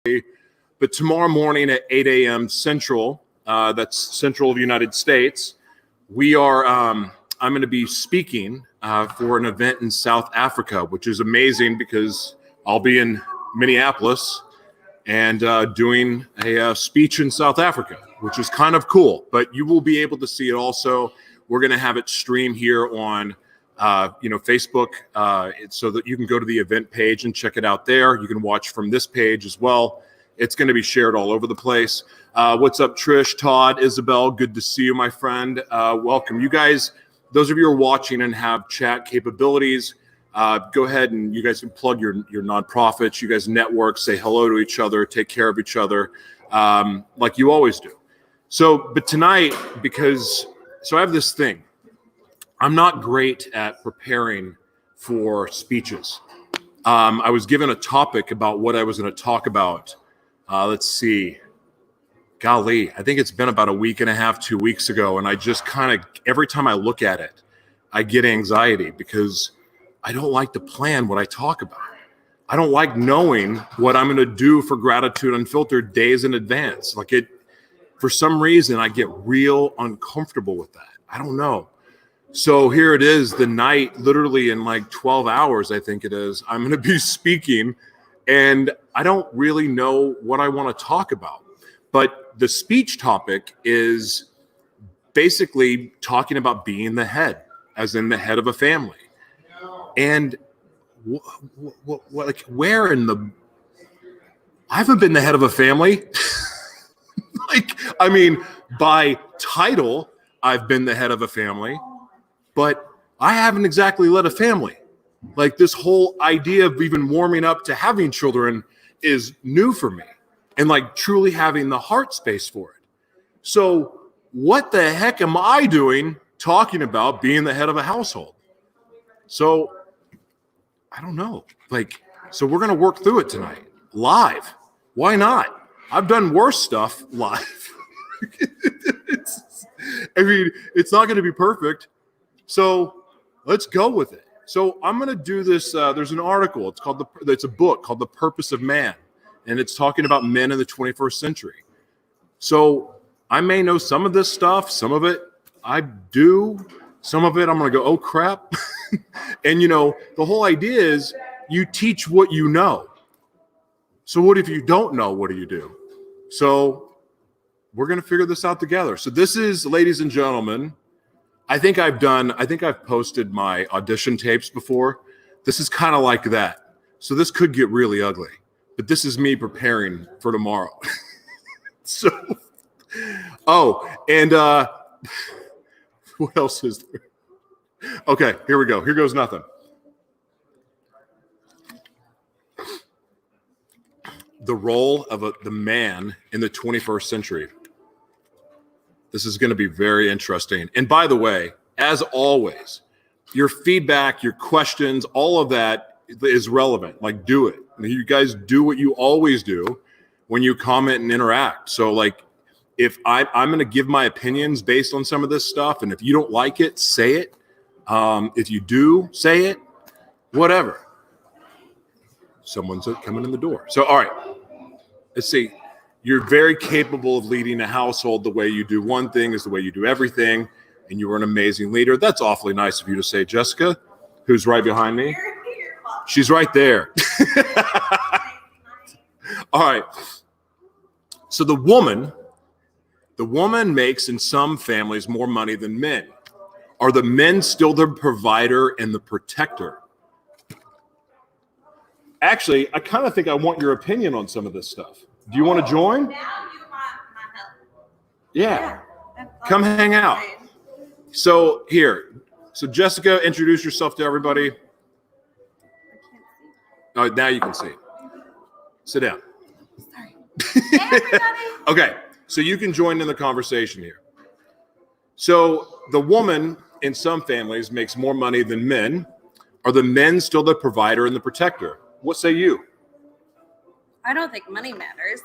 But tomorrow morning at 8 a.m. Central, that's Central of the United States, I'm going to be speaking for an event in South Africa, which is amazing because I'll be in Minneapolis and doing a speech in South Africa, which is kind of cool. But you will be able to see it also. We're going to have it stream here on Facebook, so that you can go to the event page and check it out there. You can watch from this page as well. It's going to be shared all over the place. What's up, Trish, Todd, Isabel? Good to see you, my friend. Welcome. You guys, those of you who are watching and have chat capabilities, go ahead and you guys can plug your nonprofits. You guys network, say hello to each other, take care of each other, like you always do. But tonight, so I have this thing. I'm not great at preparing for speeches. I was given a topic about what I was going to talk about. Let's see. Golly, I think it's been about a week and a half, 2 weeks ago. And I just every time I look at it, I get anxiety because I don't like to plan what I talk about. I don't like knowing what I'm going to do for Gratitude Unfiltered days in advance. For some reason, I get real uncomfortable with that. I don't know. So here it is, the night, literally in 12 hours, I think it is, I'm going to be speaking, and I don't really know what I want to talk about. But the speech topic is basically talking about being the head, as in the head of a family. And where in the... I haven't been the head of a family. By title, I've been the head of a family. But I haven't exactly led a family. This whole idea of even warming up to having children is new for me, and truly having the heart space for it. So what the heck am I doing talking about being the head of a household? So I don't know. So we're going to work through it tonight live. Why not? I've done worse stuff live. It's not going to be perfect. So let's go with it. So I'm going to do this. There's an article. It's a book called The Purpose of Man. And it's talking about men in the 21st century. So I may know some of this stuff. Some of it I do. Some of it I'm going to go, oh, crap. And, the whole idea is you teach what you know. So what if you don't know? What do you do? So we're going to figure this out together. So this is, ladies and gentlemen, I think I've posted my audition tapes before. This is kind of like that. So this could get really ugly, but this is me preparing for tomorrow. And what else is there? Okay, here we go. Here goes nothing. The role of the man in the 21st century. This is going to be very interesting. And by the way, as always, your feedback, your questions, all of that is relevant. Do it. You guys do what you always do when you comment and interact. So if I'm going to give my opinions based on some of this stuff, and if you don't like it, say it. If you do, say it. Whatever. Someone's coming in the door. So, all right. Let's see. You're very capable of leading a household. The way you do one thing is the way you do everything, and you are an amazing leader. That's awfully nice of you to say, Jessica, who's right behind me. She's right there. All right. So the woman makes in some families more money than men. Are the men still the provider and the protector? Actually, I kind of think I want your opinion on some of this stuff. Do you want to join? Now you want my help. Yeah. Come hang out. So Jessica, introduce yourself to everybody. Oh, now you can see. Sit down. Sorry. Hey, Okay, so you can join in the conversation here. So the woman in some families makes more money than men. Are the men still the provider and the protector? What say you? I don't think money matters.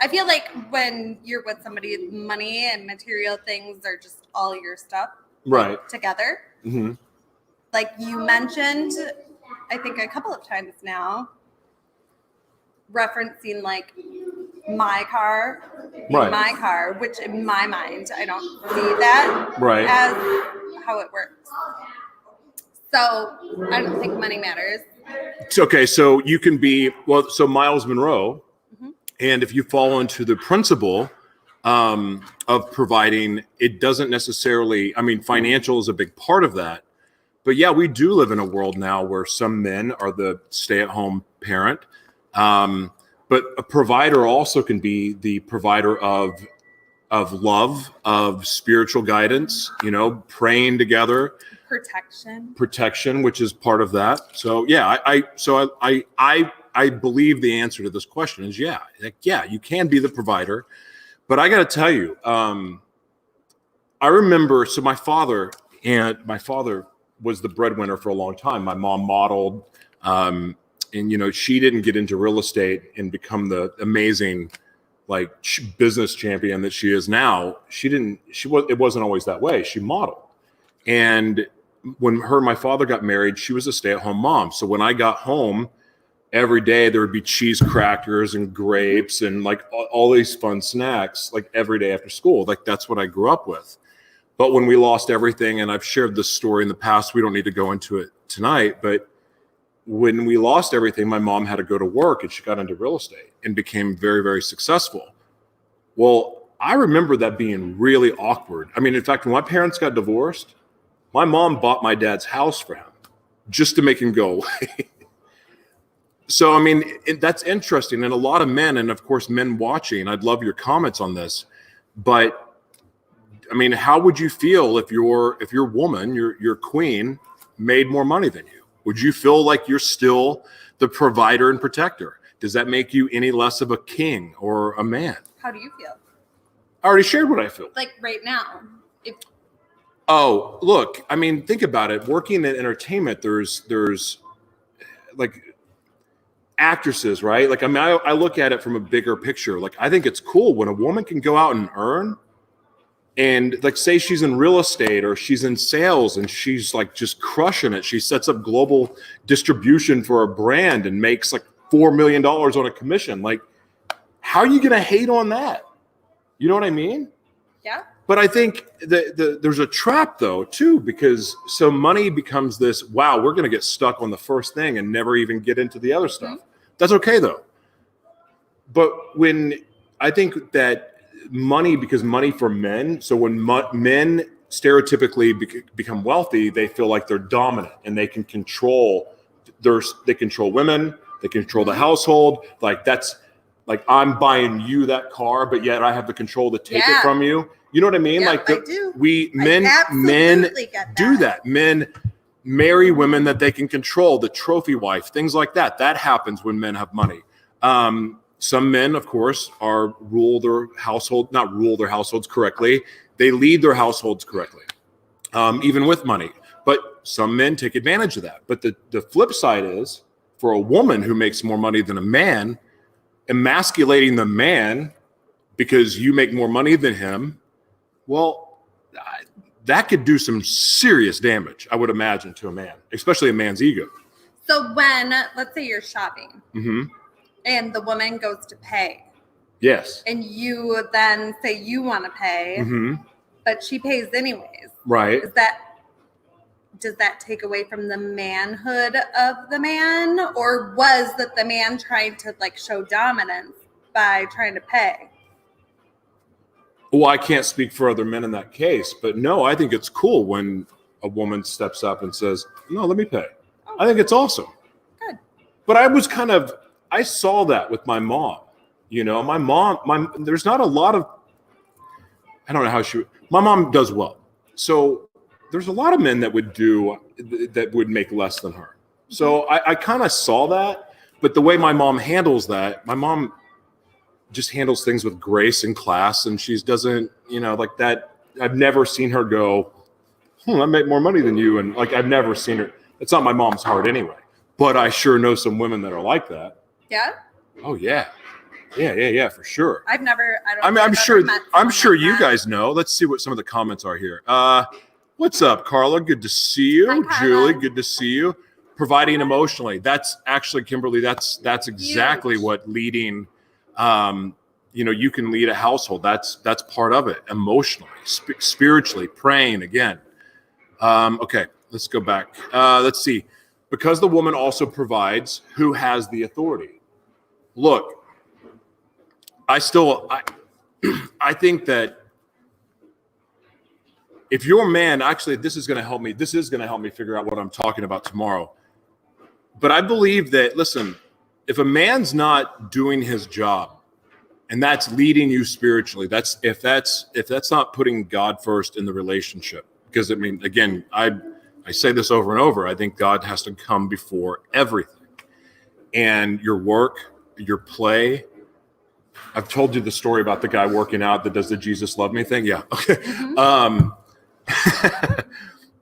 I feel like when you're with somebody, money and material things are just all your stuff, right, together. Mm-hmm. Like you mentioned, I think a couple of times now, referencing like my car, Right. my car, which in my mind I don't see that Right. as how it works. So I don't think money matters. Okay, so you can be so Miles Monroe, and if you fall into the principle of providing, it doesn't necessarily. I mean, financial is a big part of that, but yeah, we do live in a world now where some men are the stay-at-home parent, but a provider also can be the provider of love, of spiritual guidance. Praying together. Protection, which is part of that. So yeah, I believe the answer to this question is yeah. You can be the provider, but I got to tell you, I remember. So my father was the breadwinner for a long time. My mom modeled, and she didn't get into real estate and become the amazing business champion that she is now. It wasn't always that way. She modeled, and when her and my father got married, she was a stay-at-home mom. So when I got home, every day there would be cheese crackers and grapes and all these fun snacks every day after school. That's what I grew up with. But when we lost everything, and I've shared this story in the past, we don't need to go into it tonight, but when we lost everything, my mom had to go to work, and she got into real estate and became very, very successful. Well, I remember that being really awkward. I mean, in fact, when my parents got divorced, my mom bought my dad's house for him just to make him go away. So, I mean, that's interesting. And a lot of men, and of course, men watching, I'd love your comments on this. But, I mean, how would you feel if your woman, your queen, made more money than you? Would you feel like you're still the provider and protector? Does that make you any less of a king or a man? How do you feel? I already shared what I feel. Like right now. Oh, look, I mean, think about it. Working in entertainment, there's actresses, right? I mean, I look at it from a bigger picture. I think it's cool when a woman can go out and earn, and say she's in real estate or she's in sales and she's just crushing it. She sets up global distribution for a brand and makes $4 million on a commission. How are you going to hate on that? You know what I mean? Yeah. But I think there's a trap though too, because so money becomes this, wow, we're going to get stuck on the first thing and never even get into the other stuff. That's okay though. But when I think that because money for men, so when men stereotypically become wealthy, they feel like they're dominant and they can control women, they control the household. I'm buying you that car, but yet I have the control to take it from you. You know what I mean? Yeah, I do. Men do that. Men marry women that they can control, the trophy wife, things like that. That happens when men have money. Some men, of course, not rule their households correctly. They lead their households correctly, even with money. But some men take advantage of that. But the flip side is, for a woman who makes more money than a man, emasculating the man because you make more money than him, well, that could do some serious damage, I would imagine, to a man, especially a man's ego. So when, let's say you're shopping and the woman goes to pay. Yes. And you then say you want to pay, but she pays anyways. Right. Does that take away from the manhood of the man? Or was that the man trying to show dominance by trying to pay? Well, I can't speak for other men in that case, but no, I think it's cool when a woman steps up and says, no, let me pay. Oh, I think it's awesome. Good. But I saw that with my mom. There's not a lot of, I don't know how my mom does well. So there's a lot of men that would make less than her. So I kind of saw that, but the way my mom handles that, my mom just handles things with grace and class, and she doesn't, that. I've never seen her go, I make more money than you, and I've never seen her. It's not my mom's heart anyway. But I sure know some women that are like that. Yeah. Oh yeah, for sure. I'm sure you guys know. Let's see what some of the comments are here. What's up, Carla? Good to see you. Hi, Carla. Julie, good to see you. providing emotionally. That's actually, Kimberly, that's exactly what leading, you can lead a household. That's part of it, emotionally, spiritually, praying again. Okay, let's go back. Let's see. Because the woman also provides, who has the authority? Look, I think that if you're a man, actually, this is going to help me. This is going to help me figure out what I'm talking about tomorrow. But I believe that, listen, if a man's not doing his job, and that's leading you spiritually, if that's not putting God first in the relationship, because I mean, again, I say this over and over. I think God has to come before everything, and your work, your play. I've told you the story about the guy working out that does the Jesus love me thing. Yeah. Okay. Mm-hmm.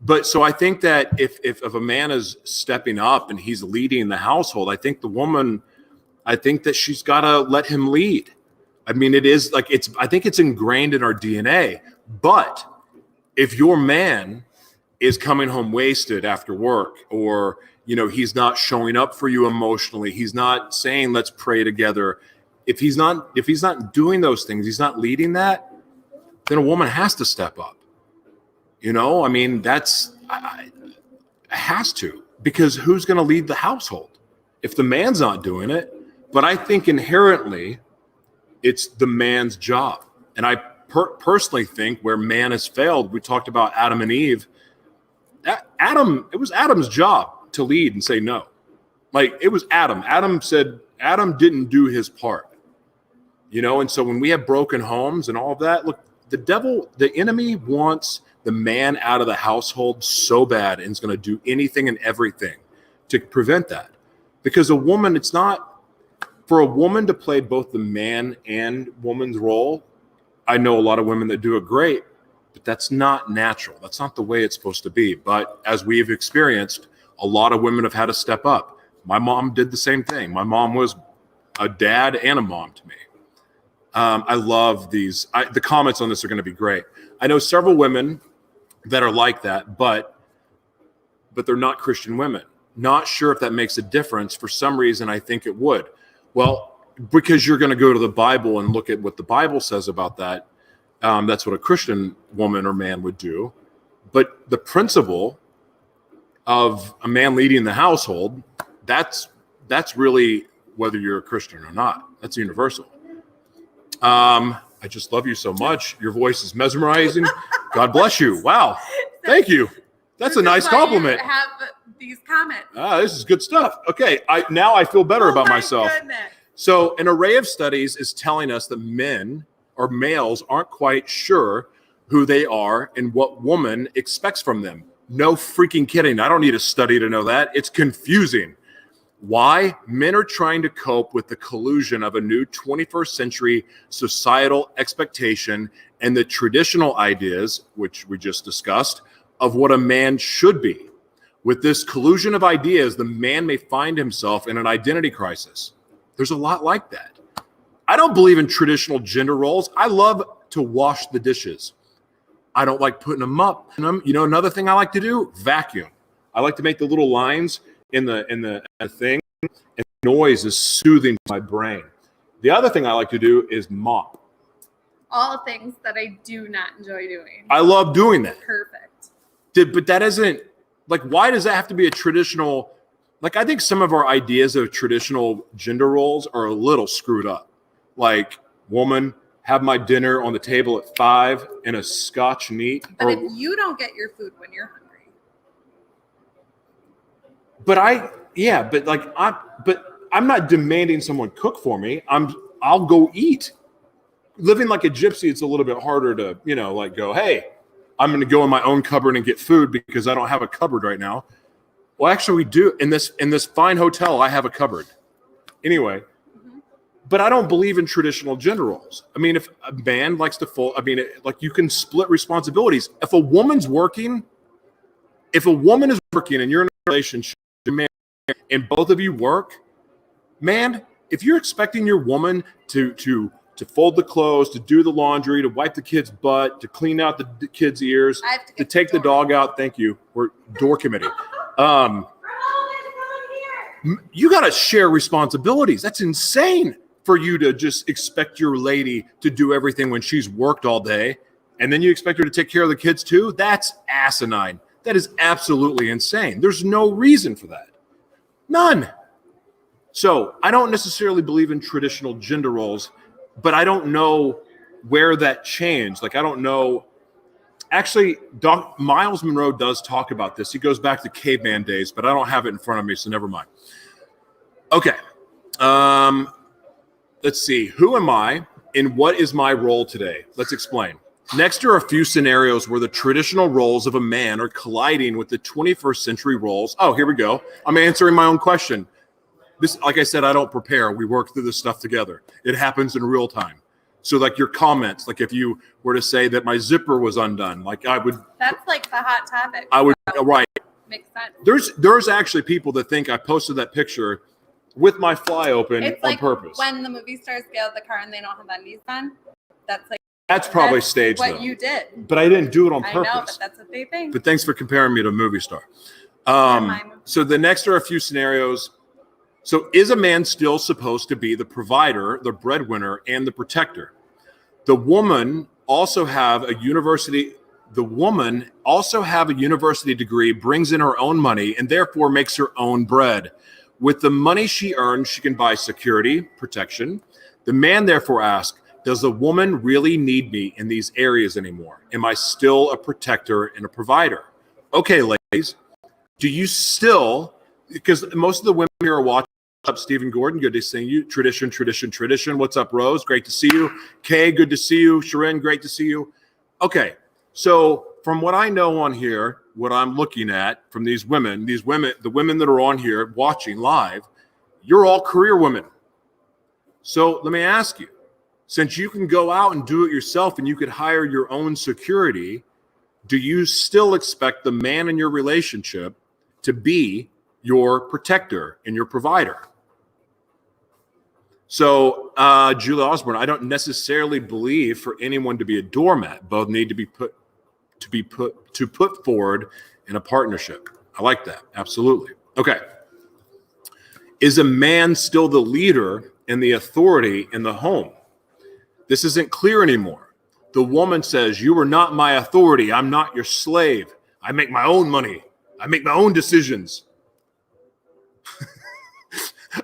But so I think that if a man is stepping up and he's leading the household, I think that she's got to let him lead. I mean, it is like I think it's ingrained in our DNA. But if your man is coming home wasted after work, or, he's not showing up for you emotionally, he's not saying, let's pray together. If he's not doing those things, he's not leading that, then a woman has to step up. I mean, has to, because who's going to lead the household if the man's not doing it? But I think inherently it's the man's job. And I personally think where man has failed, we talked about Adam and Eve. It was Adam's job to lead and say no. Like, it was Adam. Adam didn't do his part. And so when we have broken homes and all of that, look, the enemy wants the man out of the household so bad, and is going to do anything and everything to prevent that. Because a woman, it's not for a woman to play both the man and woman's role. I know a lot of women that do it great, but that's not natural. That's not the way it's supposed to be. But as we've experienced, a lot of women have had to step up. My mom did the same thing. My mom was a dad and a mom to me. I love these. The comments on this are going to be great. I know several women that are like that, but they're not Christian women. Not sure if that makes a difference. For some reason, I think it would. Well, because you're going to go to the Bible and look at what the Bible says about that. That's what a Christian woman or man would do. But the principle of a man leading the household, that's really whether you're a Christian or not. That's universal. I just love you so much. Your voice is mesmerizing. God bless you. Wow. Thank you. That's a nice compliment. Have these comments. This is good stuff. Okay. Now I feel better about myself. Goodness. So an array of studies is telling us that men or males aren't quite sure who they are and what woman expects from them. No freaking kidding. I don't need a study to know that. It's confusing. Why? Men are trying to cope with the collusion of a new 21st century societal expectation and the traditional ideas, which we just discussed, of what a man should be. With this collusion of ideas, the man may find himself in an identity crisis. There's a lot like that. I don't believe in traditional gender roles. I love to wash the dishes. I don't like putting them up. Another thing I like to do, vacuum. I like to make the little lines in the thing, and noise is soothing to my brain. The other thing I like to do is mop. All things that I do not enjoy doing. I love doing that. Perfect. But that isn't, like, why does that have to be a traditional, like, I think some of our ideas of traditional gender roles are a little screwed up. Like, woman, have my dinner on the table at 5 in a Scotch neat. But if you don't get your food when you're hungry. But I'm not demanding someone cook for me. I'll go eat. Living like a gypsy, it's a little bit harder to, go, hey, I'm going to go in my own cupboard and get food because I don't have a cupboard right now. Well, actually, we do. In this fine hotel, I have a cupboard. Anyway, but I don't believe in traditional gender roles. I mean, if a man likes to you can split responsibilities. If a woman is working and you're in a relationship, man, and both of you work, man, if you're expecting your woman to fold the clothes, to do the laundry, to wipe the kid's butt, to clean out the kid's ears, to take the dog out. Thank you. We're door committee. You got to share responsibilities. That's insane for you to just expect your lady to do everything when she's worked all day, and then you expect her to take care of the kids too. That's asinine. That is absolutely insane. There's no reason for that. None. So I don't necessarily believe in traditional gender roles, but I don't know where that changed. Like, I don't know. Actually, Miles Monroe does talk about this. He goes back to caveman days, but I don't have it in front of me, so never mind. Okay. Let's see. Who am I and what is my role today? Let's explain. Next are a few scenarios where the traditional roles of a man are colliding with the 21st century roles. Oh, here we go. I'm answering my own question. This, like I said, I don't prepare. We work through this stuff together. It happens in real time. So like your comments, like if you were to say that my zipper was undone, like I would. That's like the hot topic. I would, so right. Makes sense. There's actually people that think I posted that picture with my fly open It's on like purpose. when the movie stars get out of the car and they don't have undies on. That's probably staged, what though. you did. But I didn't do it on purpose. I know, but that's what they think. But thanks for comparing me to a movie star. So the next are a few scenarios. So is a man still supposed to be the provider, the breadwinner, and the protector? The woman also have a university degree, brings in her own money, and therefore makes her own bread. With the money she earns, she can buy security, protection. The man therefore asks, does the woman really need me in these areas anymore? Am I still a protector and a provider? Okay, ladies, do you still, because most of the women here are watching. What's up, Stephen Gordon? Good to see you. Tradition. What's up, Rose? Great to see you. Kay, good to see you. Sharon, great to see you. Okay, so from what I know on here, what I'm looking at from these women, the women that are on here watching live, you're all career women. So let me ask you, since you can go out and do it yourself and you could hire your own security, do you still expect the man in your relationship to be your protector and your provider? So, Julia Osborne, I don't necessarily believe for anyone to be a doormat. Both need to be put forward in a partnership. I like that. Absolutely. Okay. Is a man still the leader and the authority in the home? This isn't clear anymore. The woman says, you are not my authority. I'm not your slave. I make my own money. I make my own decisions.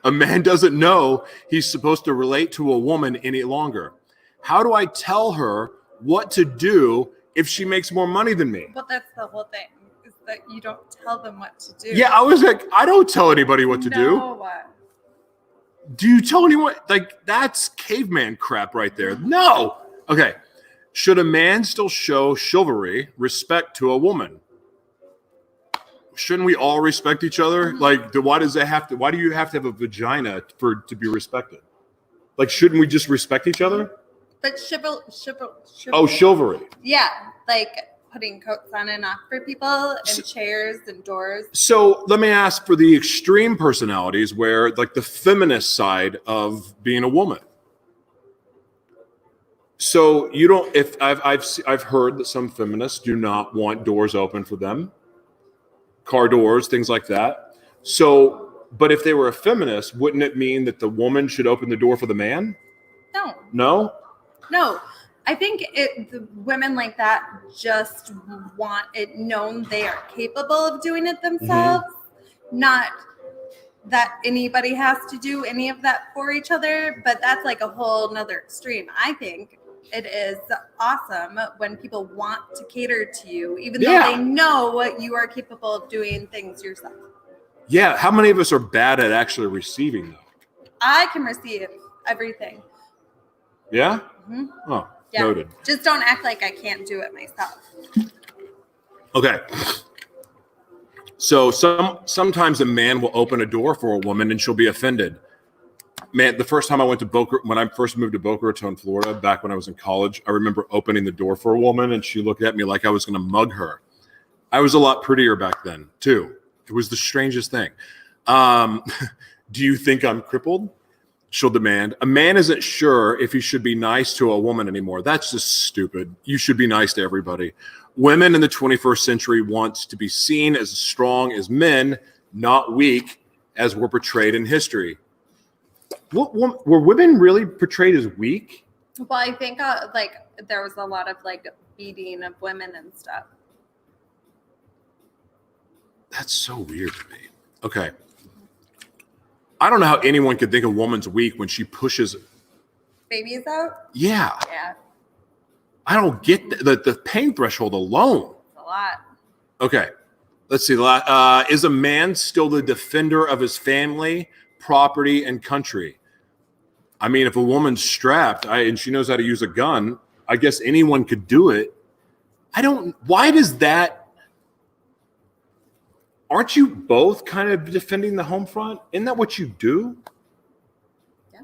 A man doesn't know he's supposed to relate to a woman any longer. How do I tell her what to do if she makes more money than me? But that's the whole thing, is that you don't tell them what to do. Yeah, I was like, I don't tell anybody what to do. Do you tell anyone? Like, that's caveman crap right there. No. Okay. Should a man still show chivalry, respect to a woman? Shouldn't we all respect each other? Like, why do you have to have a vagina to be respected? Like, shouldn't we just respect each other? But chivalry. Yeah, like putting coats on and off for people and chairs and doors. So let me ask for the extreme personalities where, like, the feminist side of being a woman. So you don't. If I've heard that some feminists do not want doors open for them. Car doors, things like that. So, but if they were a feminist, wouldn't it mean that the woman should open the door for the man? No. I think the women like that just want it known they are capable of doing it themselves, not that anybody has to do any of that for each other. But that's like a whole nother extreme. I think it is awesome when people want to cater to you, even though they know you are capable of doing things yourself. Yeah. How many of us are bad at actually receiving, though? I can receive everything. Yeah? Mm-hmm. Oh, yeah. Noted. Just don't act like I can't do it myself. Okay. So sometimes a man will open a door for a woman and she'll be offended. Man, the first time I went to when I first moved to Boca Raton, Florida, back when I was in college, I remember opening the door for a woman and she looked at me like I was going to mug her. I was a lot prettier back then, too. It was the strangest thing. Do you think I'm crippled? She'll demand. A man isn't sure if he should be nice to a woman anymore. That's just stupid. You should be nice to everybody. Women in the 21st century want to be seen as strong as men, not weak. as were portrayed in history. Were women really portrayed as weak? Well, I think like there was a lot of like beating of women and stuff. That's so weird to me. Okay. I don't know how anyone could think a woman's weak when she pushes Babies out? Yeah. Yeah. I don't get the pain threshold alone. It's a lot. Okay. Let's see. Is a man still the defender of his family, property, and country? I mean, if a woman's strapped and she knows how to use a gun, I guess anyone could do it. Why does that? Aren't you both kind of defending the home front? Isn't that what you do? Yeah.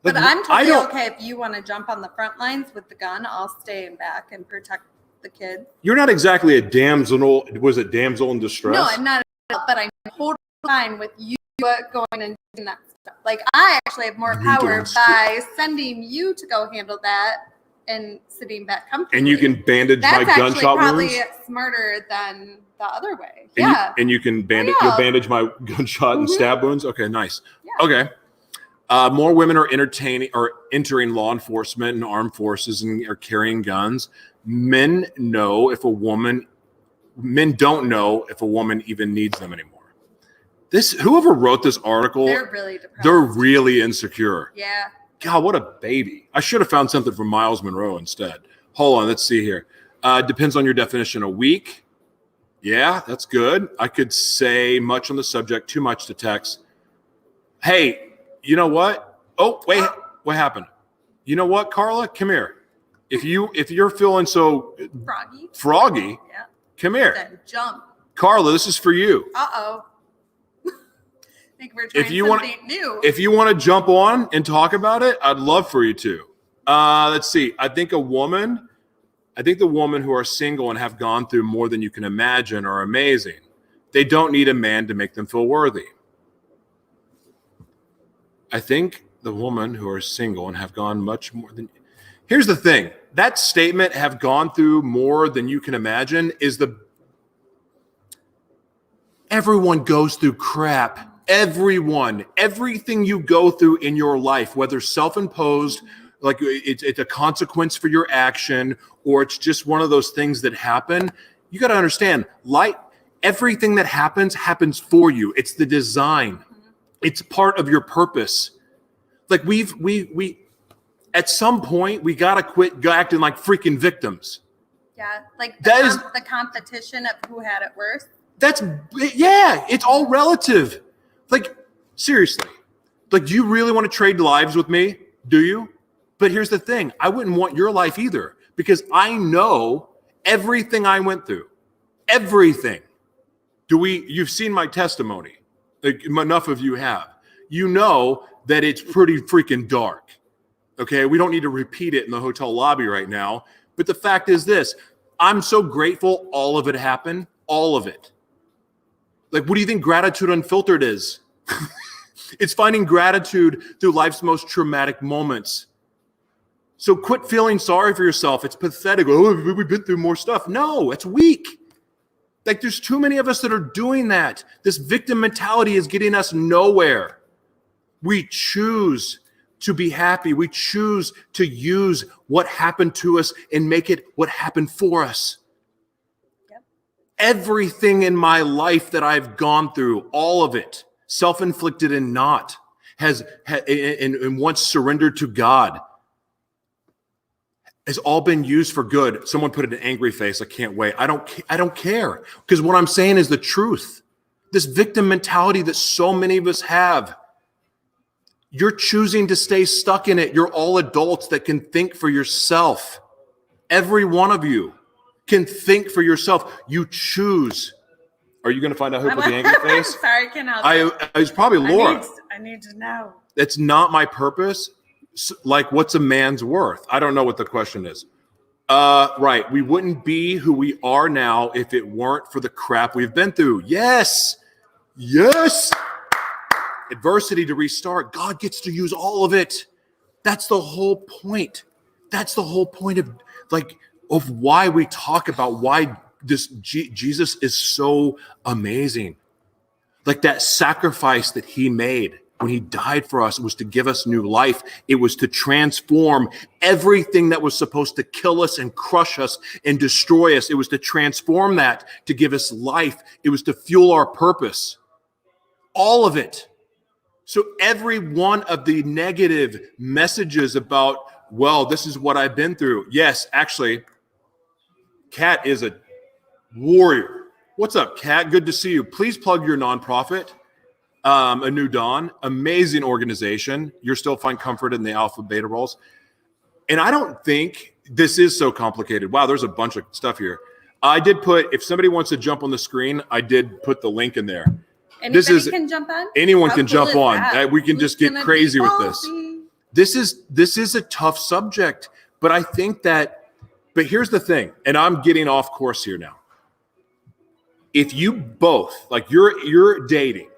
Like, but I'm totally okay if you want to jump on the front lines with the gun. I'll stay in back and protect the kids. You're not exactly a damsel. Was it damsel in distress? No, I'm not. But I'm totally fine with you going and doing that stuff. Like I actually have more power by sending you to go handle that and sitting back comfortably. And you can bandage my gunshot wounds. That's actually probably smarter than the other way. And yeah. You can bandage. You'll bandage my gunshot and stab wounds. Okay, nice. Yeah. Okay. More women are entering law enforcement and armed forces and are carrying guns. Men don't know if a woman even needs them anymore. Whoever wrote this article, they're really depressed. They're really insecure. Yeah. God, what a baby. I should have found something from Miles Monroe instead. Hold on, let's see here. Depends on your definition of weak. Yeah, that's good. I could say much on the subject, too much to text. Hey, you know what? Oh, wait, what happened? You know what, Carla? Come here. If you're feeling so froggy, yeah. Come here. Then jump. Carla, this is for you. Uh-oh. I think we're trying something new. If you want to jump on and talk about it, I'd love for you to. Let's see. I think the women who are single and have gone through more than you can imagine are amazing. They don't need a man to make them feel worthy. I think the women who are single and have gone much more than... Here's the thing. That statement, have gone through more than you can imagine, everyone goes through crap. Everyone. Everything you go through in your life, whether self-imposed, like it's a consequence for your action, or it's just one of those things that happen. You got to understand, everything that happens for you. It's the design. It's part of your purpose. Like we at some point we got to quit acting like freaking victims. Yeah, like the competition of who had it worse. It's all relative. Like seriously, like do you really want to trade lives with me? Do you? But here's the thing. I wouldn't want your life either, because I know everything I went through. Everything. You've seen my testimony. Like, enough of you have. You know that it's pretty freaking dark. Okay? We don't need to repeat it in the hotel lobby right now. But the fact is this. I'm so grateful all of it happened. All of it. Like, what do you think gratitude unfiltered is? It's finding gratitude through life's most traumatic moments. So quit feeling sorry for yourself. It's pathetic. Oh, we've been through more stuff. No, it's weak. Like there's too many of us that are doing that. This victim mentality is getting us nowhere. We choose to be happy. We choose to use what happened to us and make it what happened for us. Yep. Everything in my life that I've gone through, all of it, self-inflicted and not, and once surrendered to God, has all been used for good. Someone put an angry face. I can't wait. I don't care, because what I'm saying is the truth. This victim mentality that so many of us have, you're choosing to stay stuck in it. You're all adults that can think for yourself. Every one of you can think for yourself. You choose. Are you going to find out who put the angry face? Sorry, I can't help it. It's probably Laura. I need to know. That's not my purpose. Like, what's a man's worth? I don't know what the question is. Right. We wouldn't be who we are now if it weren't for the crap we've been through. Yes. Yes. Adversity to restart. God gets to use all of it. That's the whole point. That's the whole point of why we talk about why this Jesus is so amazing. Like that sacrifice that he made when he died for us was to give us new life. It was to transform everything that was supposed to kill us and crush us and destroy us. It was to transform that, to give us life. It was to fuel our purpose. All of it. So every one of the negative messages about, well, this is what I've been through. Yes, actually, Kat is a warrior. What's up, Kat? Good to see you. Please plug your nonprofit, A New Dawn. Amazing organization. You'll still find comfort in the alpha beta roles. And I don't think this is so complicated. Wow, there's a bunch of stuff here. I did put, if somebody wants to jump on the screen, I did put the link in there. Anybody can jump on? Anyone How can cool jump is on. that? We can Who's just get gonna crazy be with this. This is a tough subject, but I think that, but here's the thing, and I'm getting off course here now. If you both, like you're dating,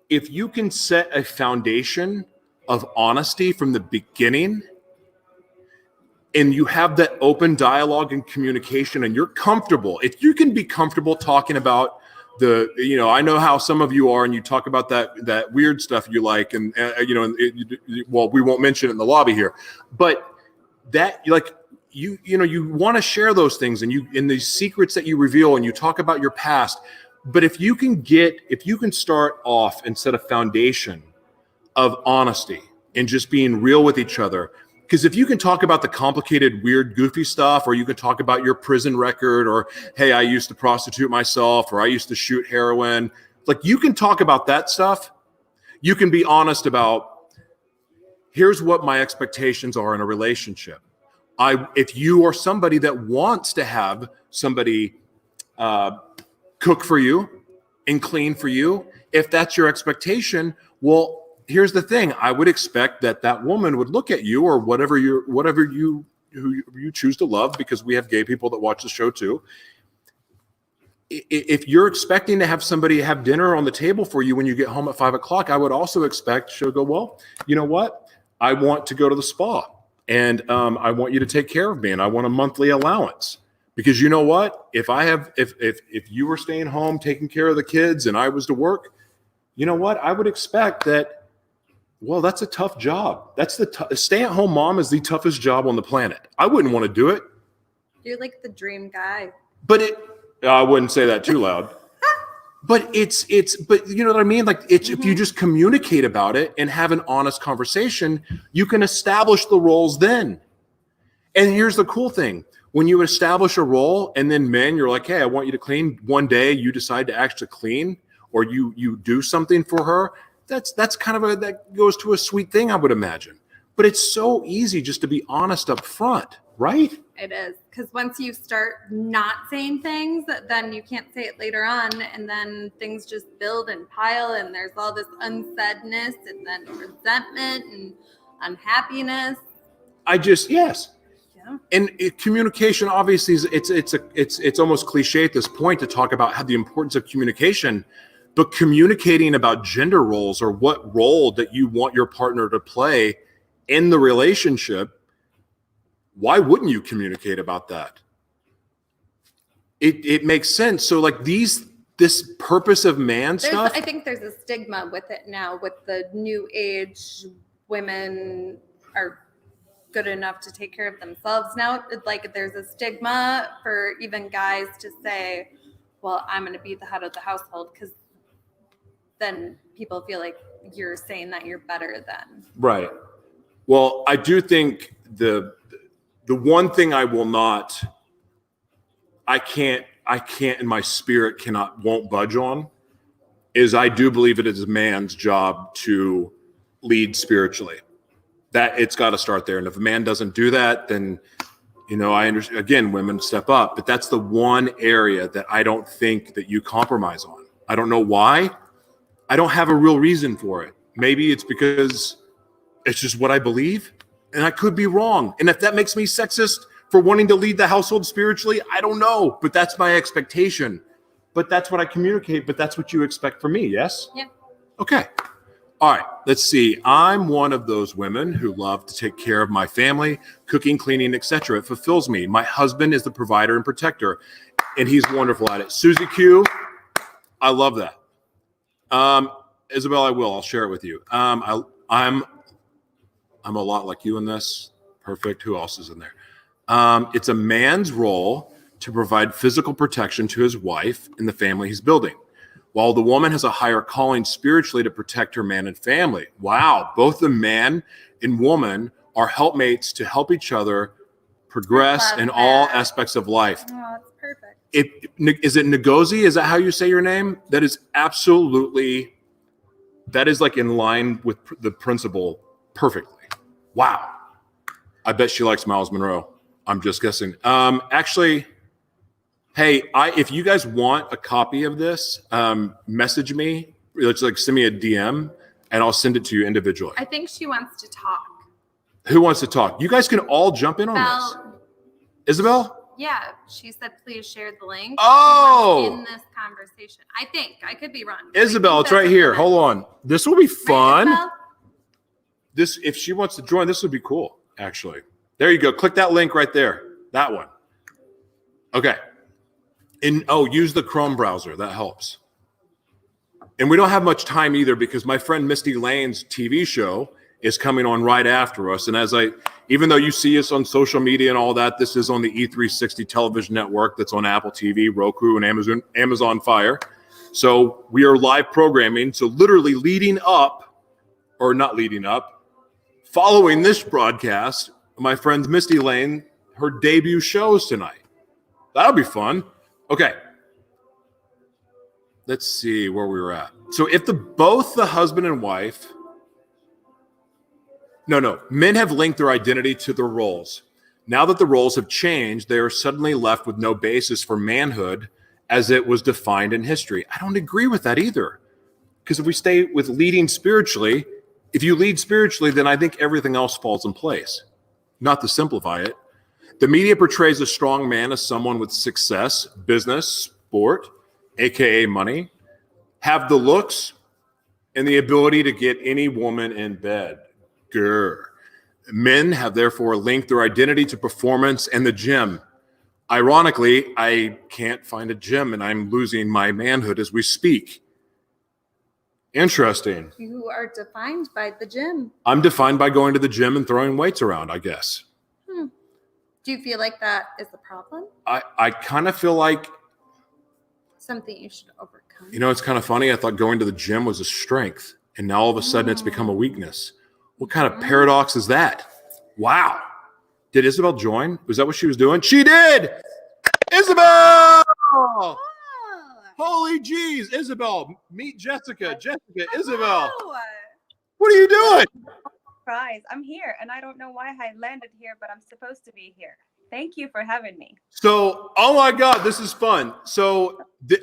if you can set a foundation of honesty from the beginning, and you have that open dialogue and communication, and you're comfortable, if you can be comfortable talking about I know how some of you are, and you talk about that weird stuff you like, and well, we won't mention it in the lobby here, but that you want to share those things, and in these secrets that you reveal, and you talk about your past. But if you can start off and set a foundation of honesty and just being real with each other. Because if you can talk about the complicated, weird, goofy stuff, or you can talk about your prison record, or, hey, I used to prostitute myself, or I used to shoot heroin, like you can talk about that stuff. You can be honest about, here's what my expectations are in a relationship. If you are somebody that wants to have somebody cook for you and clean for you, if that's your expectation, well, here's the thing. I would expect that woman would look at you, or whatever you choose to love, because we have gay people that watch the show too. If you're expecting to have somebody have dinner on the table for you when you get home at 5 o'clock, I would also expect she'll go, well, you know what? I want to go to the spa, and I want you to take care of me, and I want a monthly allowance. Because you know what? If you were staying home taking care of the kids and I was to work, you know what? I would expect that. Well, that's a tough job. That's stay-at-home mom is the toughest job on the planet. I wouldn't want to do it. You're like the dream guy. But I wouldn't say that too loud. But but you know what I mean? Like if you just communicate about it and have an honest conversation, you can establish the roles then. And here's the cool thing. When you establish a role, and then men, you're like, hey, I want you to clean. One day you decide to actually clean, or you do something for her. That's kind of that goes to a sweet thing, I would imagine. But it's so easy just to be honest up front, right? It is, because once you start not saying things, then you can't say it later on, and then things just build and pile, and there's all this unsaidness, and then resentment and unhappiness. Yes. Yeah. And communication, obviously, it's almost cliche at this point to talk about how the importance of communication. But communicating about gender roles, or what role that you want your partner to play in the relationship, why wouldn't you communicate about that? It makes sense. So like this purpose of man stuff. I think there's a stigma with it now, with the new age women are good enough to take care of themselves now. Like there's a stigma for even guys to say, well, I'm going to be the head of the household, because then people feel like you're saying that you're better than. Right. Well, I do think the one thing I can't in my spirit won't budge on is I do believe it is a man's job to lead spiritually. That it's got to start there. And if a man doesn't do that, then, I understand, again, women step up, but that's the one area that I don't think that you compromise on. I don't know why. I don't have a real reason for it. Maybe it's because it's just what I believe, and I could be wrong. And if that makes me sexist for wanting to lead the household spiritually, I don't know, but that's my expectation. But that's what I communicate, but that's what you expect from me, yes? Yeah. Okay. All right, let's see. I'm one of those women who love to take care of my family, cooking, cleaning, etc. It fulfills me. My husband is the provider and protector, and he's wonderful at it. Susie Q, I love that. Isabel, I will. I'll share it with you. I'm a lot like you in this. Perfect. Who else is in there? It's a man's role to provide physical protection to his wife and the family he's building, while the woman has a higher calling spiritually to protect her man and family. Wow. Both the man and woman are helpmates to help each other progress in all aspects of life. Oh, that's perfect. Is it Ngozi? Is that how you say your name? That is absolutely, that is like in line with the principle perfectly. Wow. I bet she likes Miles Monroe. I'm just guessing. Actually, hey, if you guys want a copy of this, message me. Let's like send me a DM and I'll send it to you individually. I think she wants to talk. Who wants to talk? You guys can all jump in on this. Isabel? Yeah, she said please share the link. Oh! In this conversation. I think. I could be wrong. Isabel, it's right here. Hold on. This will be fun. Right, This, if she wants to join, this would be cool, actually. There you go. Click that link right there. That one. Okay. Use the Chrome browser. That helps. And we don't have much time either because my friend Misty Lane's TV show is coming on right after us. And even though you see us on social media and all that, this is on the E360 television network that's on Apple TV, Roku, and Amazon Fire. So we are live programming. So literally following this broadcast, my friend Misty Lane, her debut shows tonight. That'll be fun. Okay. Let's see where we were at. So if both the husband and wife, men have linked their identity to their roles. Now that the roles have changed, they are suddenly left with no basis for manhood as it was defined in history. I don't agree with that either. Because if we stay with leading spiritually, if you lead spiritually, then I think everything else falls in place. Not to simplify it. The media portrays a strong man as someone with success, business, sport, aka money, have the looks and the ability to get any woman in bed. Grr. Men have therefore linked their identity to performance and the gym. Ironically, I can't find a gym and I'm losing my manhood as we speak. Interesting. You are defined by the gym. I'm defined by going to the gym and throwing weights around, I guess. Do you feel like that is the problem? I kind of feel like something you should overcome. You know, it's kind of funny. I thought going to the gym was a strength, and now all of a sudden it's become a weakness. What kind of paradox is that? Wow. Did Isabel join? Was that what she was doing? She did! Isabel! Oh. Holy jeez, Isabel. Meet Jessica. Jessica, Isabel. What are you doing? Surprise. I'm here, and I don't know why I landed here, but I'm supposed to be here. Thank you for having me. So, oh my God, this is fun. So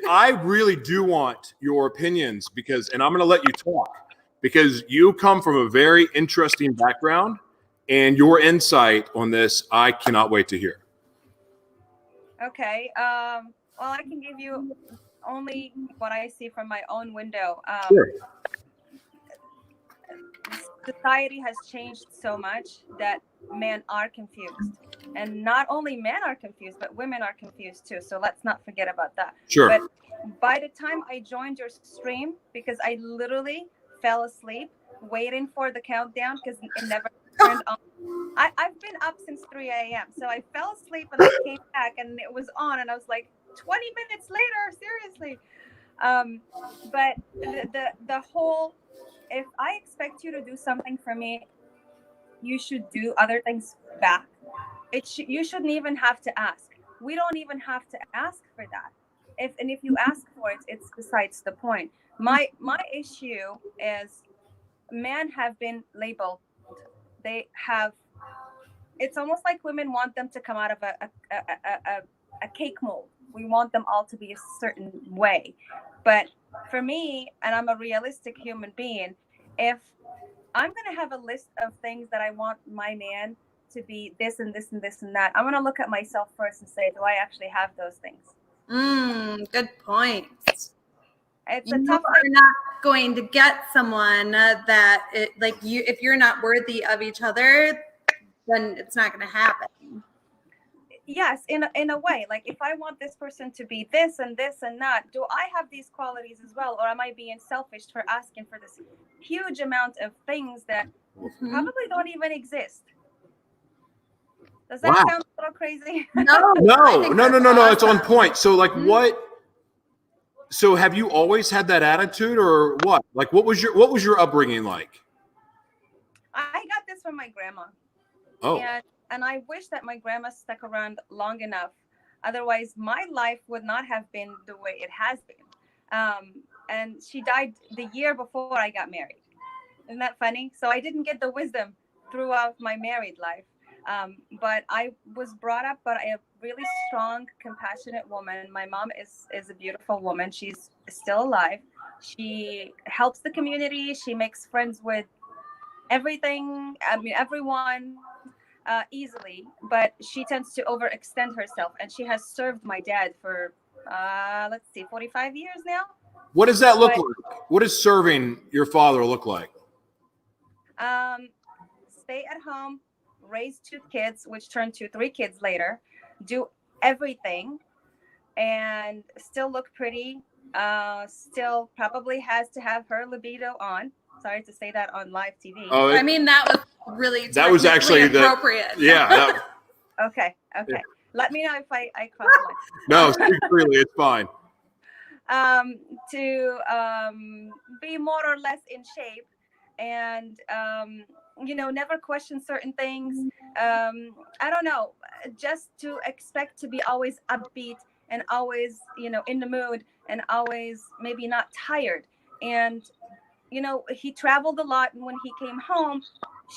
I really do want your opinions and I'm going to let you talk because you come from a very interesting background and your insight on this, I cannot wait to hear. Okay. Well, I can give you only what I see from my own window. Sure. Society has changed so much that men are confused, and not only men are confused, but women are confused too. So let's not forget about that. Sure. But by the time I joined your stream, because I literally fell asleep waiting for the countdown because it never turned on. I've been up since 3 a.m. So I fell asleep and I came back and it was on, and I was like, 20 minutes later, seriously. But the whole, if I expect you to do something for me, you should do other things back. You shouldn't even have to ask. We don't even have to ask for that. If you ask for it, it's besides the point. My issue is men have been labeled. They have. It's almost like women want them to come out of a cake mold. We want them all to be a certain way. But for me, and I'm a realistic human being, if I'm going to have a list of things that I want my man to be this and this and this and that, I'm going to look at myself first and say, do I actually have those things? Good point. It's a tough thing. You're not going to get someone if you're not worthy of each other, then it's not going to happen. Yes, in a way, like if I want this person to be this and this and that, do I have these qualities as well, or am I being selfish for asking for this huge amount of things that Mhm. probably don't even exist? Does that Wow. sound a little crazy? No, I No, think no, no, that's no, no. It's on awesome. point. So, like, Mhm. what? So, have you always had that attitude, or what? Like, what was your upbringing like? I got this from my grandma, Oh, and I wish that my grandma stuck around long enough. Otherwise, my life would not have been the way it has been. And she died the year before I got married. Isn't that funny? So I didn't get the wisdom throughout my married life. But I was brought up by a really strong, compassionate woman. My mom is a beautiful woman. She's still alive. She helps the community. She makes friends with everyone easily. But she tends to overextend herself, and she has served my dad for let's see, 45 years now. what does that look But like? What does serving your father look like? um, stay at home, raise two kids, which turned to three kids later, do everything, and still look pretty. Still probably has to have her libido on. Sorry to say that on live TV. Oh, I mean, that was really that was technically actually appropriate. yeah. Okay. Yeah. Let me know if I cross No, the speak freely. It's fine. line. To be more or less in shape, and never question certain things. I don't know, just to expect to be always upbeat and always in the mood and always maybe not tired. And he traveled a lot, and when he came home,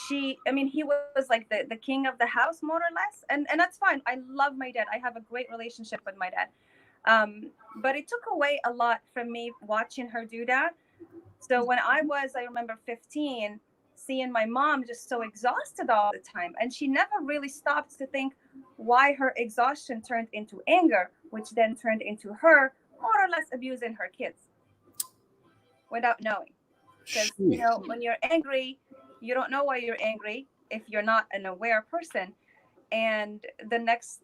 he was like the king of the house, more or less. And that's fine. I love my dad. I have a great relationship with my dad. But it took away a lot from me watching her do that. So when I remember 15, seeing my mom just so exhausted all the time, and she never really stopped to think why her exhaustion turned into anger, which then turned into her more or less abusing her kids without knowing. Because Jeez. when you're angry, you don't know why you're angry if you're not an aware person, and the next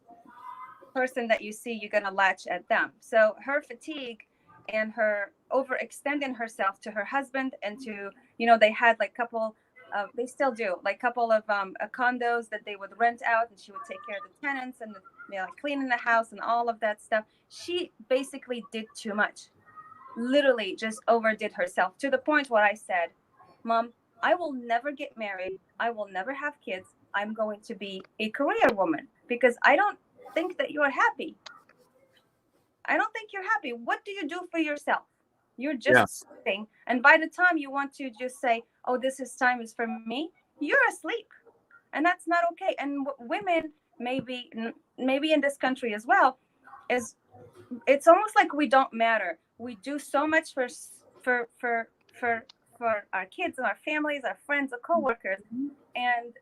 person that you see, you're going to latch at them. So her fatigue and her overextending herself to her husband, and to they had like couple of, they still do, like couple of condos that they would rent out, and she would take care of the tenants and like cleaning the house and all of that stuff. She basically did too much, literally just overdid herself, to the point where I said, Mom, I will never get married, I will never have kids, I'm going to be a career woman, because I don't think that you're happy. I don't think you're happy. What do you do for yourself? You're Yeah. just sitting, and by the time you want to just say, "Oh, this is time is for me," you're asleep, and that's not okay. And women, maybe in this country as well, is it's almost like we don't matter. We do so much for for for for our kids and our families, our friends, our coworkers, and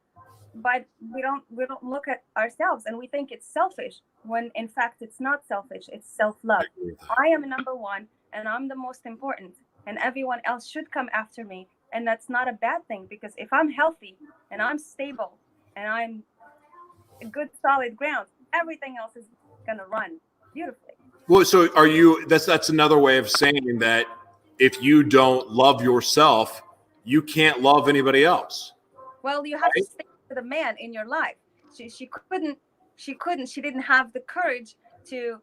but we don't look at ourselves, and we think it's selfish, when in fact it's not selfish, it's self-love. I am number one, and I'm the most important, and everyone else should come after me. And that's not a bad thing, because if I'm healthy and I'm stable and I'm a good solid ground, everything else is going to run beautifully. Well, so are you? That's another way of saying that if you don't love yourself, you can't love anybody else. Well, you have to Right? stick to the man in your life. She didn't have the courage to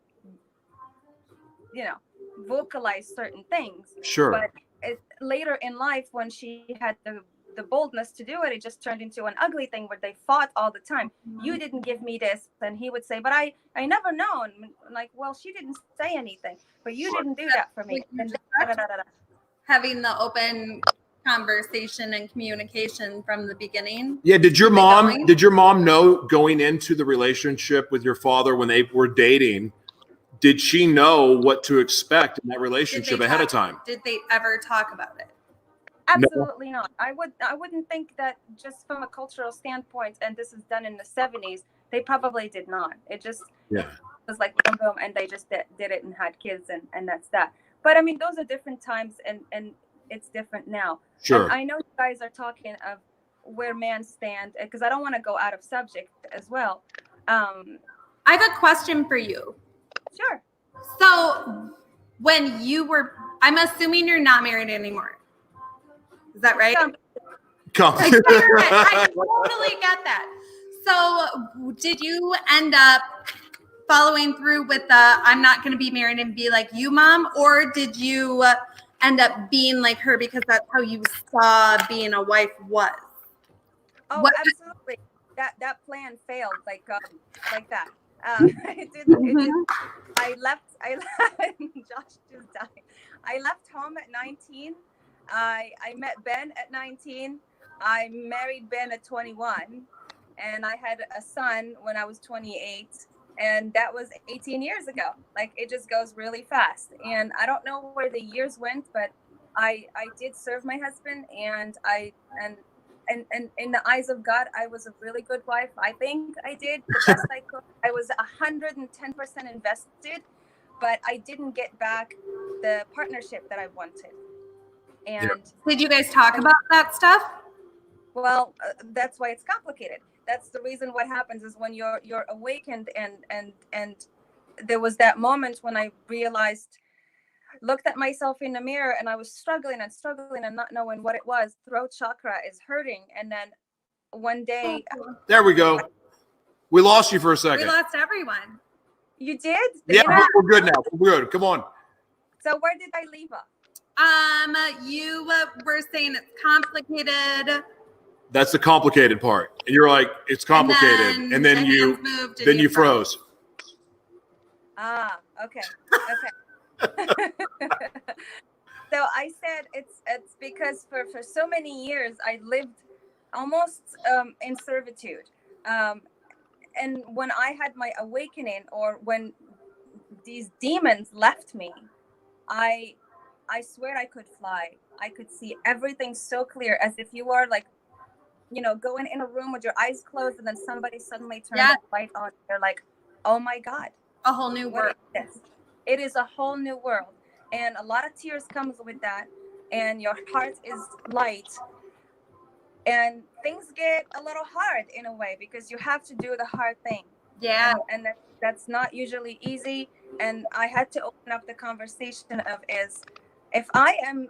vocalize certain things. Sure. But later in life, when she had the boldness to do it, it just turned into an ugly thing where they fought all the time. You didn't give me this, and he would say, but I never known. Like, well, she didn't say anything, but you didn't do that for me. Like you And just da, da, da, da, da. having the open conversation and communication from the beginning. Yeah. Did your Keep it mom? going. Did your mom know going into the relationship with your father when they were dating? Did she know what to expect in that relationship ahead of time? Did they ever talk about it? No. Absolutely not. I wouldn't think that, just from a cultural standpoint, and this is done in the 70s, they probably did not. It just Yeah. was like boom, boom, and they just did it and had kids, and that's that. But I mean, those are different times, and it's different now. Sure. And I know you guys are talking of where men stand, because I don't want to go out of subject as well. I have a question for you. Sure. So when you were, I'm assuming you're not married anymore. Is that right? I totally get that. So did you end up following through with the I'm not going to be married and be like you, Mom? Or did you end up being like her because that's how you saw being a wife was? Oh, What? absolutely. That plan failed like that. It did. I left. Josh just died. I left home at 19. I met Ben at 19. I married Ben at 21, and I had a son when I was 28, and that was 18 years ago. Like, it just goes really fast, and I don't know where the years went, but I did serve my husband, and and in the eyes of God, I was a really good wife. I think I did the best I could. I was 110% invested, but I didn't get back the partnership that I wanted. And did you guys talk about that stuff? Well, that's why it's complicated. That's the reason. What happens is when you're awakened, and there was that moment when I realized, looked at myself in the mirror, and I was struggling and not knowing what it was. Throat chakra is hurting, and then one day, there we go. We lost you for a second. We lost everyone. You did? Yeah, we're good now. We're good. Come on. So where did I leave off? You were saying it's complicated. That's the complicated part. And you're like, it's complicated. And then you froze. Ah, okay. So I said it's because for so many years I lived almost in servitude. And when I had my awakening, or when these demons left me, I swear I could fly. I could see everything so clear, as if you are like, going in a room with your eyes closed, and then somebody suddenly turns the light on. You're like, oh my God. A whole new world. It is a whole new world. And a lot of tears comes with that. And your heart is light. And things get a little hard in a way, because you have to do the hard thing. Yeah. And that's not usually easy. And I had to open up the conversation of, if I am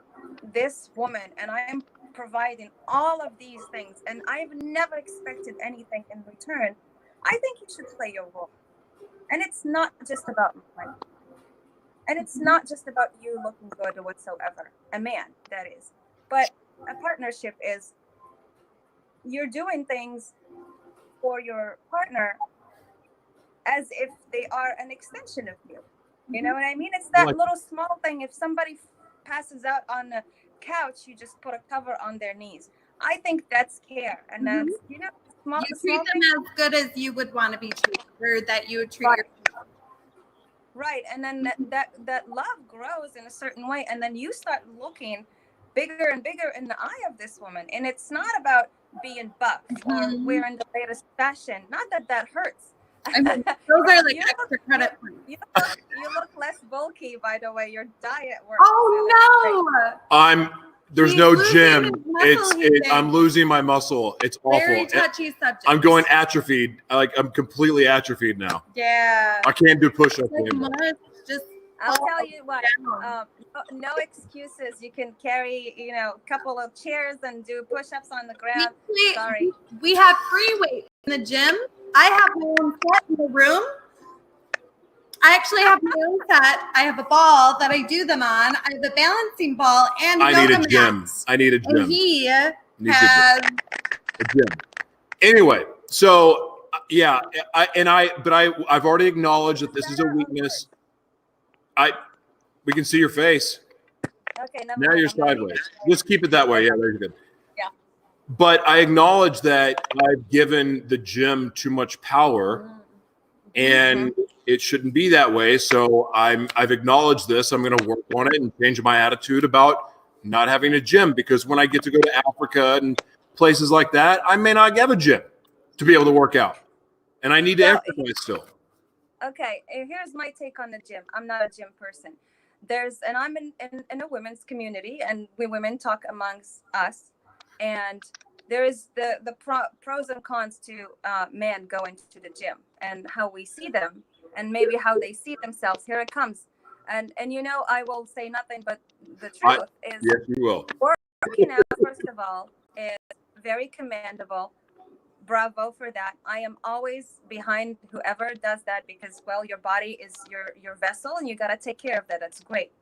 this woman and I am providing all of these things, and I've never expected anything in return, I think you should play your role. And it's not just about money. And it's not just about you looking good or whatsoever. A man, that is. But a partnership is, you're doing things for your partner as if they are an extension of you. You know what I mean? It's that little small thing. If somebody passes out on the couch, you just put a cover on their knees. I think that's care. And that's, small. You treat them as good as you would want to be treated, or that you would treat yourself. Right. And then that love grows in a certain way. And then you start looking bigger and bigger in the eye of this woman. And it's not about being buff or wearing the latest fashion. Not that hurts. I mean, those are like extra credit points. You look less bulky, by the way. Your diet works. Oh no! There's no gym. I'm losing my muscle. It's awful. Very touchy subject. I'm going atrophied. I'm completely atrophied now. Yeah. I can't do push-ups anymore. I'll tell you what. No excuses. You can carry, a couple of chairs and do push-ups on the ground. Sorry. We have free weights in the gym. I have my own set in the room. I actually have my own set. I have a ball that I do them on. I have a balancing ball and I need a gym. I need a gym. And he has a gym. Anyway, so yeah, I've already acknowledged that this is a weakness. We can see your face. Okay. Now you're sideways. Just keep it that way. Yeah, very good. Yeah. But I acknowledge that I've given the gym too much power, and it shouldn't be that way. So I've acknowledged this. I'm going to work on it and change my attitude about not having a gym, because when I get to go to Africa and places like that, I may not have a gym to be able to work out, and I need to exercise still. Okay, here's my take on the gym. I'm not a gym person. And I'm in a women's community, and we women talk amongst us. And there is the pros and cons to men going to the gym and how we see them and maybe how they see themselves. Here it comes. And I will say nothing but the truth is yes, you will. working out, first of all, is very commendable. Bravo for that. I am always behind whoever does that because, well, your body is your vessel and you got to take care of that. That's great.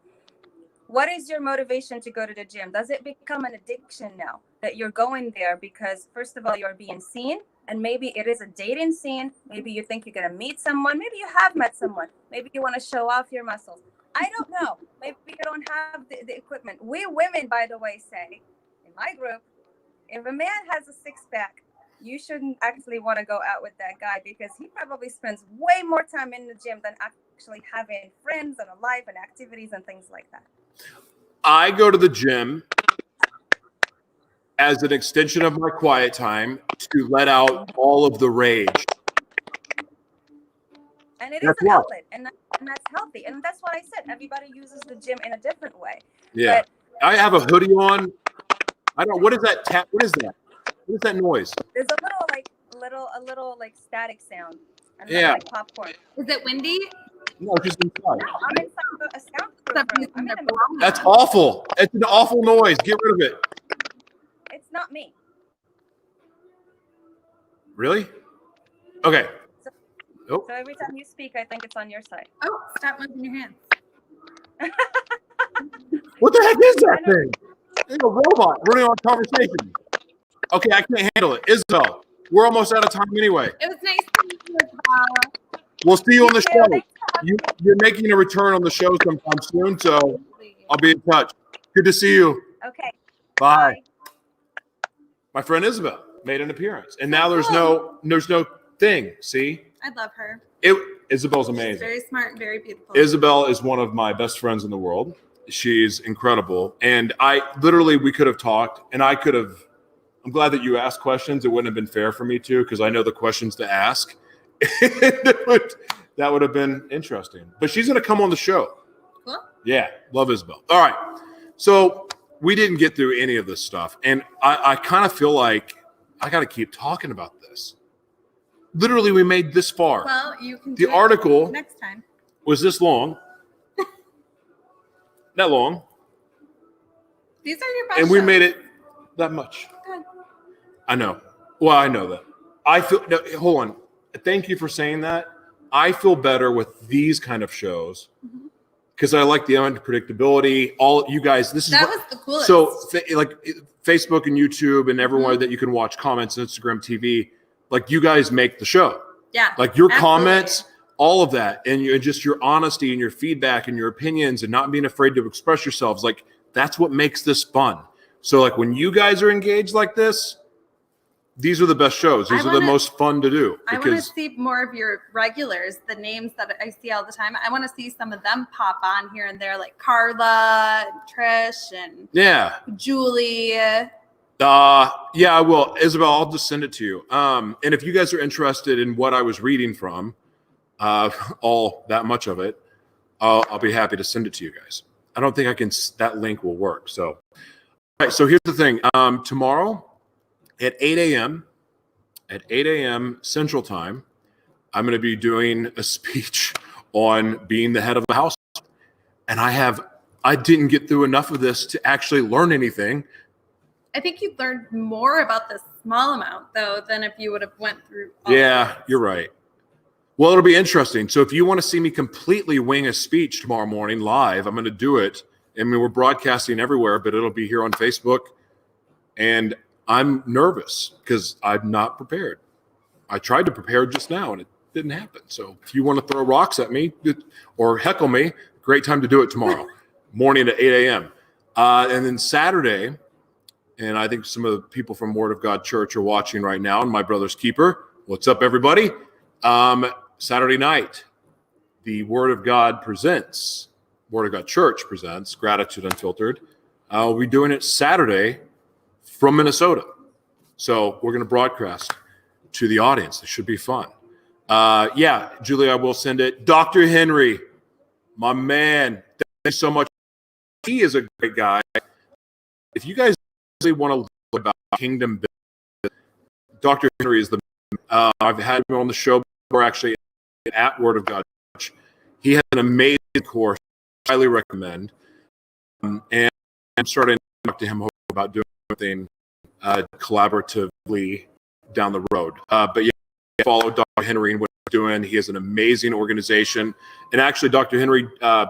What is your motivation to go to the gym? Does it become an addiction now that you're going there because, first of all, you're being seen, and maybe it is a dating scene. Maybe you think you're going to meet someone. Maybe you have met someone. Maybe you want to show off your muscles. I don't know. Maybe you don't have the equipment. We women, by the way, say in my group, if a man has a six-pack, you shouldn't actually want to go out with that guy because he probably spends way more time in the gym than actually having friends and a life and activities and things like that. I go to the gym as an extension of my quiet time to let out all of the rage. And it is an outlet, and that's healthy. And that's what I said. Everybody uses the gym in a different way. Yeah. But I have a hoodie on. I don't. What is that tap? What is that? What is that noise? there's a little static sound. And Yeah. like popcorn. Is it windy? No, just inside. No, I'm inside a soundproof room. I'm in a That's awful. It's an awful noise. Get rid of it. It's not me. Really? Okay. So every time you speak, I think it's on your side. Oh, stop moving your hands. What the heck is that thing? It's a robot running on conversation. Okay, I can't handle it. Isabel, we're almost out of time anyway. It was nice to meet you as well. We'll see you on the show. You're making a return on the show sometime soon, so I'll be in touch. Good to see you. Okay. Bye. My friend Isabel made an appearance, and now there's no thing. See, I love her. Isabel's She's amazing. very smart and very beautiful. Isabel is one of my best friends in the world. She's incredible, and we could have talked, and I'm glad that you asked questions. It wouldn't have been fair for me to, because I know the questions to ask. That would have been interesting. But she's going to come on the show. Cool. Yeah, love Isabel. All right, so we didn't get through any of this stuff, and I kind of feel like I got to keep talking about this. Literally, we made this far. Well, you can do The it article next time. was this long. That long. These are your best And we shows. made it that much. Good. I know. Well, I know that. I feel. No, hold on. Thank you for saying that. I feel better with these kind of shows because I like the unpredictability. All you guys, this is That was the coolest. So, like Facebook and YouTube and everywhere that you can watch comments, Instagram, TV. Like you guys make the show. Yeah. Like your absolutely. comments, all of that, and just your honesty and your feedback and your opinions and not being afraid to express yourselves. Like that's what makes this fun. So like when you guys are engaged like this, these are the best shows. These are the most fun to do. I want to see more of your regulars, the names that I see all the time. I want to see some of them pop on here and there, like Carla, and Trish, and Julie. Yeah, I will. Isabel, I'll just send it to you. And if you guys are interested in what I was reading from, all that much of it, I'll be happy to send it to you guys. I don't think I can. That link will work. So, all right. So here's the thing. Tomorrow at 8 a.m. Central Time, I'm going to be doing a speech on being the head of the house, and I didn't get through enough of this to actually learn anything. I think you learned more about this small amount, though, than if you would have went through all Yeah, you're right. Well, it'll be interesting. So if you want to see me completely wing a speech tomorrow morning live, I'm going to do it. I mean, we're broadcasting everywhere, but it'll be here on Facebook. And I'm nervous because I'm not prepared. I tried to prepare just now, and it didn't happen. So if you want to throw rocks at me or heckle me, great time to do it tomorrow morning at 8 a.m. And then Saturday, and I think some of the people from Word of God Church are watching right now, and my brother's keeper. What's up, everybody? Saturday night, the Word of God Church presents Gratitude Unfiltered. We'll be doing it Saturday from Minnesota. So we're going to broadcast to the audience. It should be fun. Yeah, Julie, I will send it. Dr. Henry, my man, thank you so much. He is a great guy. If you guys really want to learn about kingdom business, Dr. Henry is the. I've had him on the show before, actually, at Word of God Church. He has an amazing course. Highly recommend. And I'm starting to talk to him about doing something collaboratively down the road. But yeah, follow Dr. Henry and what he's doing. He has an amazing organization. And actually, Dr. Henry,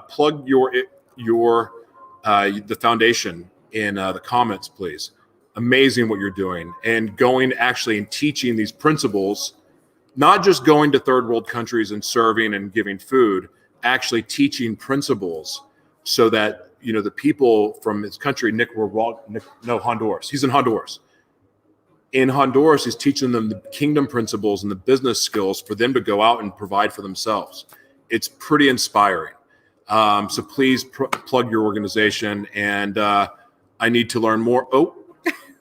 plug the foundation in the comments, please. Amazing what you're doing, and going actually and teaching these principles, not just going to third world countries and serving and giving food, actually teaching principles so that, you know, the people from his country, Honduras. He's in Honduras. In Honduras, he's teaching them the kingdom principles and the business skills for them to go out and provide for themselves. It's pretty inspiring. So please plug your organization, and I need to learn more. Oh,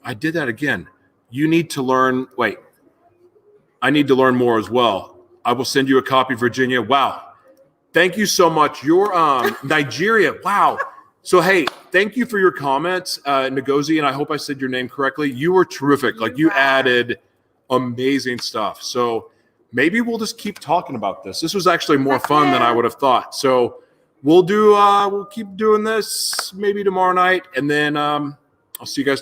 I did that again. You need to learn. Wait, I need to learn more as well. I will send you a copy, Virginia. Wow. Thank you so much. You're Nigeria. Wow. So, hey, thank you for your comments, Ngozi, and I hope I said your name correctly. You were terrific. You added amazing stuff. So maybe we'll just keep talking about this. This was actually more fun than I would have thought. So we'll keep doing this maybe tomorrow night, and then I'll see you guys